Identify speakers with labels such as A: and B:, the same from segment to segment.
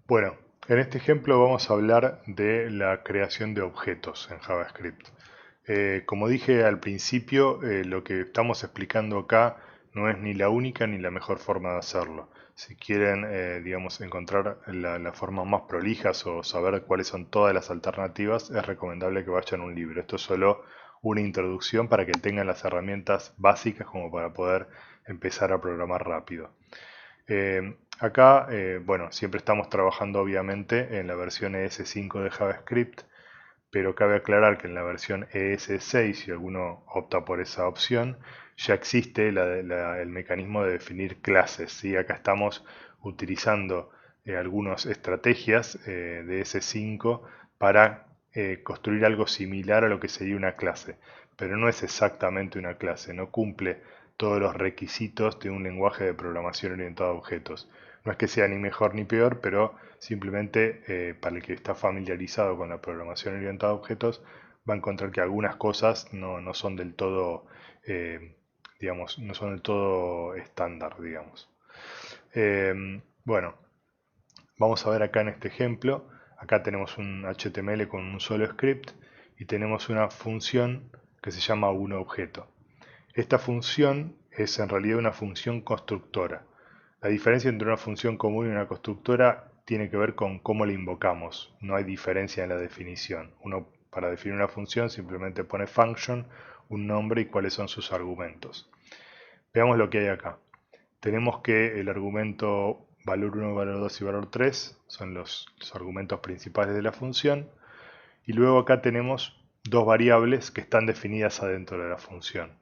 A: Bueno, en este ejemplo vamos a hablar de la creación de objetos en JavaScript. Como dije al principio, lo que estamos explicando acá no es ni la única ni la mejor forma de hacerlo. Si quieren, digamos, encontrar la forma más prolijas o saber cuáles son todas las alternativas, es recomendable que vayan a un libro. Esto es solo una introducción para que tengan las herramientas básicas como para poder empezar a programar rápido. Acá, bueno, siempre estamos trabajando obviamente en la versión ES5 de JavaScript, pero cabe aclarar que en la versión ES6, si alguno opta por esa opción, ya existe el mecanismo de definir clases, ¿sí? Acá estamos utilizando algunas estrategias de ES5 para construir algo similar a lo que sería una clase, pero no es exactamente una clase, no cumple todos los requisitos de un lenguaje de programación orientado a objetos. No es que sea ni mejor ni peor, pero simplemente para el que está familiarizado con la programación orientada a objetos va a encontrar que algunas cosas no son del todo, digamos, no son del todo estándar, digamos. Bueno, vamos a ver acá en este ejemplo. Acá tenemos un HTML con un solo script y tenemos una función que se llama onObjeto. Esta función es en realidad una función constructora. La diferencia entre una función común y una constructora tiene que ver con cómo la invocamos. No hay diferencia en la definición. Uno para definir una función simplemente pone function, un nombre y cuáles son sus argumentos. Veamos lo que hay acá. Tenemos que el argumento valor 1, valor 2 y valor 3 son los argumentos principales de la función. Y luego acá tenemos dos variables que están definidas adentro de la función.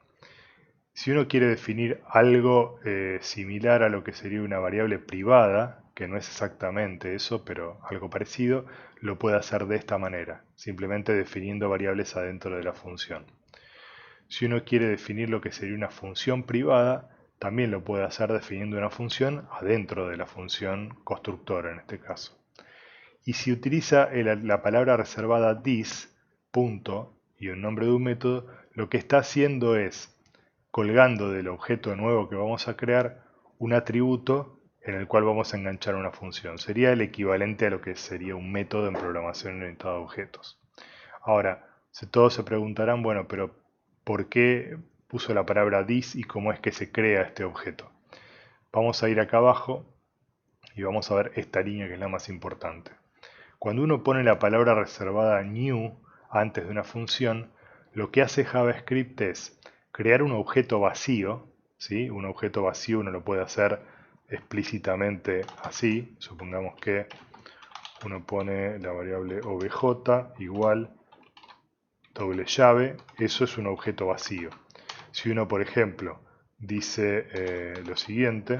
A: Si uno quiere definir algo similar a lo que sería una variable privada, que no es exactamente eso, pero algo parecido, lo puede hacer de esta manera, simplemente definiendo variables adentro de la función. Si uno quiere definir lo que sería una función privada, también lo puede hacer definiendo una función adentro de la función constructora en este caso. Y si utiliza la palabra reservada this, punto, y el nombre de un método, lo que está haciendo es colgando del objeto nuevo que vamos a crear un atributo en el cual vamos a enganchar una función. Sería el equivalente a lo que sería un método en programación orientada a objetos. Ahora, todos se preguntarán, bueno, pero ¿por qué puso la palabra this y cómo es que se crea este objeto? Vamos a ir acá abajo y vamos a ver esta línea que es la más importante. Cuando uno pone la palabra reservada new antes de una función, lo que hace JavaScript es crear un objeto vacío, ¿sí? Un objeto vacío uno lo puede hacer explícitamente así, supongamos que uno pone la variable obj igual doble llave, eso es un objeto vacío. Si uno, por ejemplo, dice lo siguiente,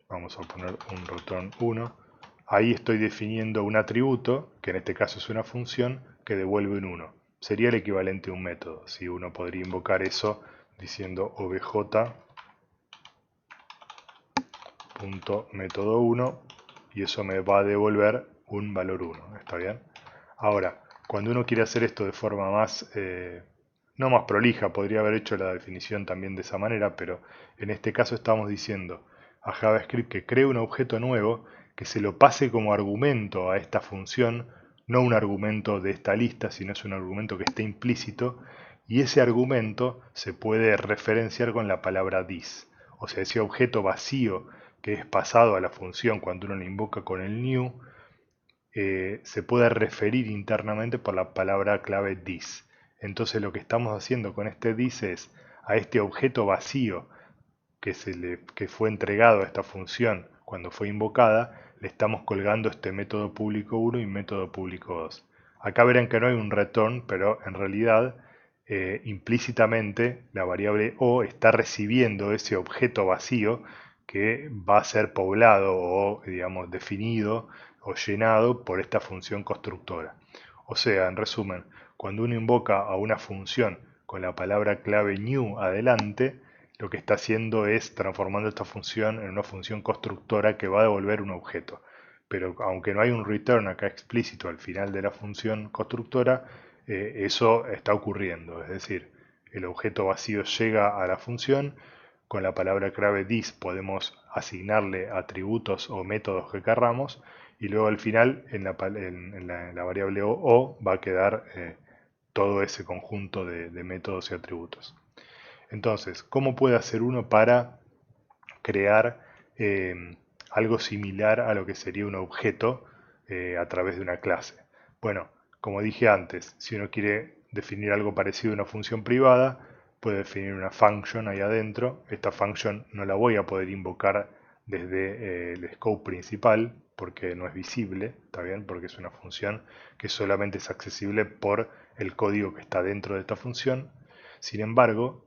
A: vamos a poner un return 1, ahí estoy definiendo un atributo, que en este caso es una función, que devuelve un 1. Sería el equivalente a un método. Si uno podría invocar eso diciendo obj.método1 y eso me va a devolver un valor 1. ¿Está bien? Ahora, cuando uno quiere hacer esto de forma más, no más prolija, podría haber hecho la definición también de esa manera, pero en este caso estamos diciendo a JavaScript que cree un objeto nuevo, que se lo pase como argumento a esta función, no un argumento de esta lista, sino es un argumento que está implícito, y ese argumento se puede referenciar con la palabra this. O sea, ese objeto vacío que es pasado a la función cuando uno lo invoca con el new, se puede referir internamente por la palabra clave this. Entonces lo que estamos haciendo con este this es a este objeto vacío que fue entregado a esta función cuando fue invocada, le estamos colgando este método público 1 y método público 2. Acá verán que no hay un return, pero en realidad implícitamente la variable o está recibiendo ese objeto vacío que va a ser poblado o digamos definido o llenado por esta función constructora. O sea, en resumen, cuando uno invoca a una función con la palabra clave new adelante, lo que está haciendo es transformando esta función en una función constructora que va a devolver un objeto. Pero aunque no hay un return acá explícito al final de la función constructora, eso está ocurriendo. Es decir, el objeto vacío llega a la función, con la palabra clave this podemos asignarle atributos o métodos que querramos, y luego al final en la variable o va a quedar todo ese conjunto de métodos y atributos. Entonces, ¿cómo puede hacer uno para crear algo similar a lo que sería un objeto a través de una clase? Bueno, como dije antes, si uno quiere definir algo parecido a una función privada, puede definir una function ahí adentro. Esta function no la voy a poder invocar desde el scope principal porque no es visible, ¿está bien? Porque es una función que solamente es accesible por el código que está dentro de esta función. Sin embargo,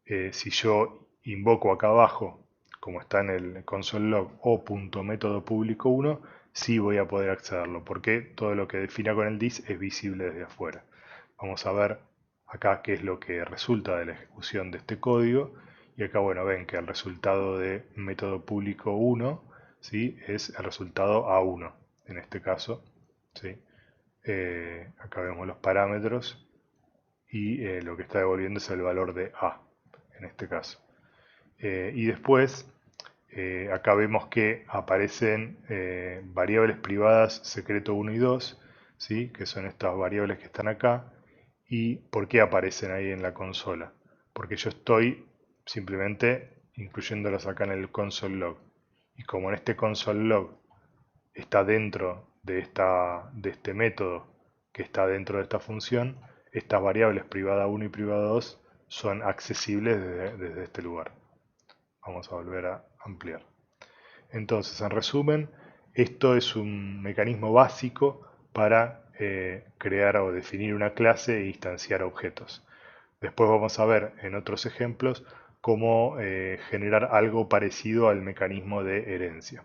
A: si yo invoco acá abajo, como está en el console log, o.método público 1, sí voy a poder accederlo, porque todo lo que defina con el this es visible desde afuera. Vamos a ver acá qué es lo que resulta de la ejecución de este código. Y acá, bueno, ven que el resultado de método público 1, ¿sí?, es el resultado A1, en este caso. ¿Sí? Acá vemos los parámetros y lo que está devolviendo es el valor de A, en este caso. Y después, acá vemos que aparecen variables privadas secreto 1 y 2, ¿sí?, que son estas variables que están acá. ¿Y por qué aparecen ahí en la consola? Porque yo estoy simplemente incluyéndolas acá en el console log. Y como en este console log está dentro de este método que está dentro de esta función, estas variables privada 1 y privada 2 son accesibles desde este lugar. Vamos a volver a ampliar. Entonces, en resumen, esto es un mecanismo básico para crear o definir una clase e instanciar objetos. Después vamos a ver en otros ejemplos cómo generar algo parecido al mecanismo de herencia.